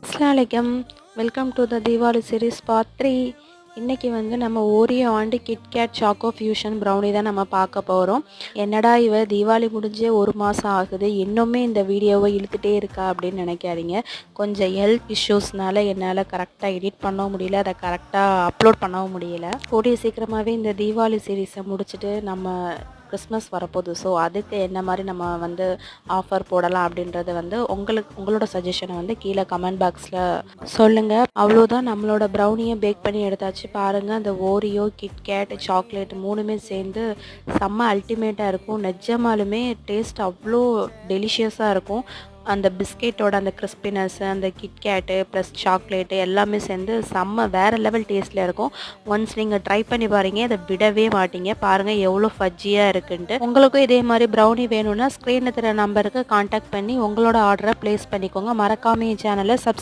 அஸ்ஸலாமலைக்கும். Welcome to the Deepavali series part 3. இன்றைக்கி வந்து நம்ம ஓரியோ ஆண்டு கிட்கேட் சாக்கோ ஃபியூஷன் ப்ரௌனி தான் நம்ம பார்க்க போகிறோம். என்னடா இவ தீபாவளி முடிஞ்சே ஒரு மாதம் ஆகுது, இன்னுமே இந்த வீடியோவை இழுத்துட்டே இருக்கா அப்படின்னு நினைக்காதீங்க. கொஞ்சம் ஹெல்த் இஷ்யூஸ்னால என்னால் கரெக்டாக எடிட் பண்ணவும் முடியல, அதை கரெக்டாக அப்லோட் பண்ணவும் முடியல. கூடிய சீக்கிரமாகவே இந்த தீபாவளி சீரீஸை முடிச்சுட்டு நம்ம கிறிஸ்மஸ் வரப்போகுது. ஸோ அதுக்கு என்ன மாதிரி நம்ம வந்து ஆஃபர் போடலாம் அப்படின்றத வந்து உங்களோட சஜஷனை வந்து கீழே கமெண்ட் பாக்ஸில் சொல்லுங்கள். அவ்வளோதான், நம்மளோட ப்ரௌனியை பேக் பண்ணி எடுத்தாச்சு. பாருங்கள், அந்த ஓரியோ, கிட்கேட், சாக்லேட் மூணுமே சேர்ந்து செம்ம அல்டிமேட்டாக இருக்கும். நிஜமாலுமே டேஸ்ட் அவ்வளோ டெலிஷியஸாக இருக்கும். அந்த பிஸ்கெட்டோட அந்த கிறிஸ்பினஸ், அந்த கிட்கேட்டு ப்ளஸ் சாக்லேட்டு எல்லாமே சேர்ந்து செம்ம வேறு லெவல் டேஸ்ட்டில் இருக்கும். ஒன்ஸ் நீங்கள் ட்ரை பண்ணி பாருங்க, அதை விடவே மாட்டீங்க. பாருங்கள் எவ்வளோ ஃபஜ்ஜியாக இருக்குன்ட்டு. உங்களுக்கும் இதே மாதிரி ப்ரௌனி வேணும்னா ஸ்க்ரீனில் தர நம்பருக்கு கான்டாக்ட் பண்ணி உங்களோட ஆர்டரை ப்ளேஸ் பண்ணிக்கோங்க. மறக்காமல் என் சேனலை